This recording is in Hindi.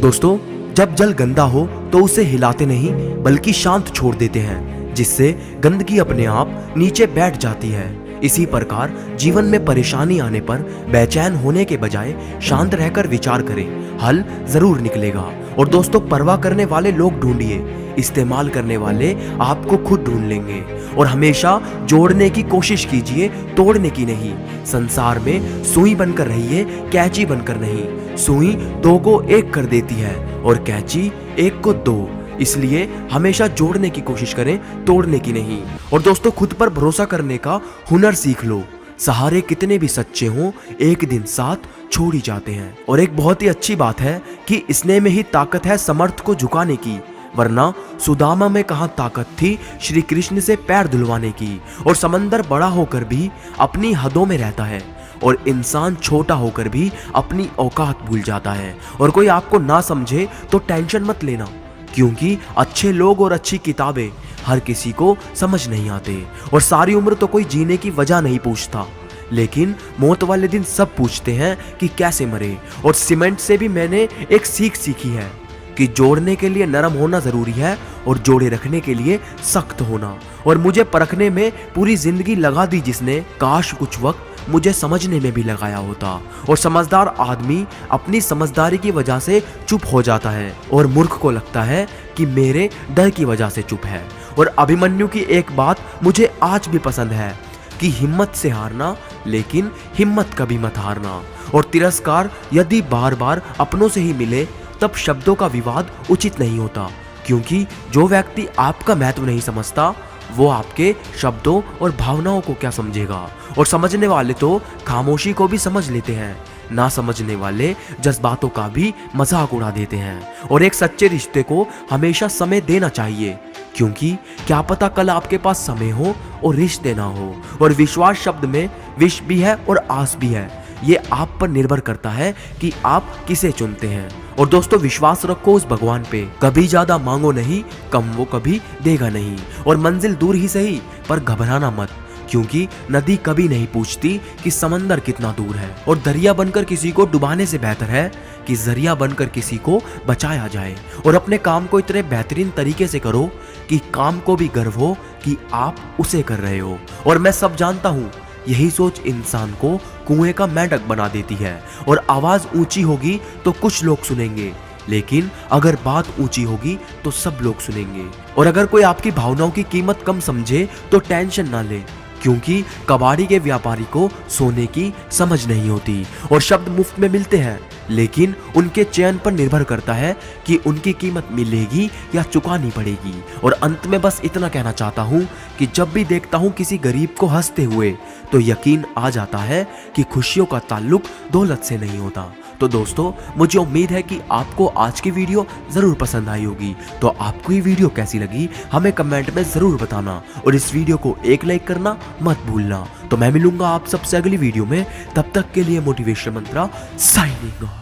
दोस्तों, जब जल गंदा हो तो उसे हिलाते नहीं बल्कि शांत छोड़ देते हैं, जिससे गंदगी अपने आप नीचे बैठ जाती है। इसी प्रकार जीवन में परेशानी आने पर बेचैन होने के बजाय शांत रहकर विचार करें, हल जरूर निकलेगा। और दोस्तों, परवाह करने वाले लोग ढूंढिए, इस्तेमाल करने वाले आपको खुद ढूंढ लेंगे। और हमेशा जोड़ने की कोशिश कीजिए, तोड़ने की नहीं। संसार में सुई बनकर रहिए, कैंची बनकर नहीं। सुई दो को एक कर देती है और कैंची एक को दो। इसलिए हमेशा जोड़ने की कोशिश करें, तोड़ने की नहीं। और दोस्तों, खुद पर भरोसा करने का हुनर सीख लो। सहारे कितने भी सच्चे हों, एक दिन साथ छोड़ ही जाते हैं। और एक बहुत ही अच्छी बात है कि स्नेह में ही ताकत है समर्थ को झुकाने की, वरना सुदामा में कहां ताकत थी श्री कृष्ण से पैर धुलवाने की। और समंदर बड़ा होकर भी अपनी हदों में रहता है, और इंसान छोटा होकर भी अपनी औकात भूल जाता है। और कोई आपको ना समझे तो टेंशन मत लेना, क्योंकि अच्छे लोग और अच्छी किताबें हर किसी को समझ नहीं आते। और सारी उम्र तो कोई जीने की वजह नहीं पूछता, लेकिन मौत वाले दिन सब पूछते हैं कि कैसे मरे। और सीमेंट से भी मैंने एक सीख सीखी है कि जोड़ने के लिए नरम होना जरूरी है और जोड़े रखने के लिए सख्त होना। और मुझे परखने में पूरी जिंदगी लगा दी जिसने, काश कुछ वक्त मुझे समझने में भी लगाया होता। और समझदार आदमी अपनी समझदारी की वजह से चुप हो जाता है, और मूर्ख को लगता है कि मेरे डर की वजह से चुप है। और अभिमन्यु की एक बात मुझे आज भी पसंद है कि हिम्मत से हारना, लेकिन हिम्मत कभी मत हारना। और तिरस्कार यदि बार बार अपनों से ही मिले तब शब्दों का विवाद उचित नहीं होता, क्योंकि जो व्यक्ति आपका महत्व नहीं समझता वो आपके शब्दों और भावनाओं को क्या समझेगा। और समझने वाले तो खामोशी को भी समझ लेते हैं, ना समझने वाले जज्बातों का भी मजाक उड़ा देते हैं। और एक सच्चे रिश्ते को हमेशा समय देना चाहिए, क्योंकि क्या पता कल आपके पास समय हो और रिश्ते ना हो। और विश्वास शब्द में विष भी है और आस भी है, ये आप पर निर्भर करता है कि आप किसे चुनते हैं। और दोस्तों, विश्वास रखो उस भगवान पे, कभी ज्यादा मांगो नहीं, कम वो कभी देगा नहीं। और मंजिल दूर ही सही पर घबराना मत, क्योंकि नदी कभी नहीं पूछती कि समंदर कितना दूर है। और दरिया बनकर किसी को डुबाने से बेहतर है कि जरिया बनकर किसी को बचाया जाए। और अपने काम को इतने बेहतरीन तरीके से करो कि काम को भी गर्व हो कि आप उसे कर रहे हो। और मैं सब जानता हूँ, यही सोच इंसान को कुएं का मेंढक बना देती है। और आवाज ऊंची होगी तो कुछ लोग सुनेंगे, लेकिन अगर बात ऊंची होगी तो सब लोग सुनेंगे। और अगर कोई आपकी भावनाओं की कीमत कम समझे तो टेंशन ना ले, क्योंकि कबाड़ी के व्यापारी को सोने की समझ नहीं होती। और शब्द मुफ्त में मिलते हैं, लेकिन उनके चयन पर निर्भर करता है कि उनकी कीमत मिलेगी या चुकानी पड़ेगी। और अंत में बस इतना कहना चाहता हूँ कि जब भी देखता हूँ किसी गरीब को हंसते हुए तो यकीन आ जाता है कि खुशियों का ताल्लुक दौलत से नहीं होता। तो दोस्तों, मुझे उम्मीद है कि आपको आज की वीडियो जरूर पसंद आई होगी। तो आपको ये वीडियो कैसी लगी हमें कमेंट में जरूर बताना, और इस वीडियो को एक लाइक करना मत भूलना। तो मैं मिलूंगा आप सबसे अगली वीडियो में, तब तक के लिए मोटिवेशन मंत्रा साइनिंग ऑफ।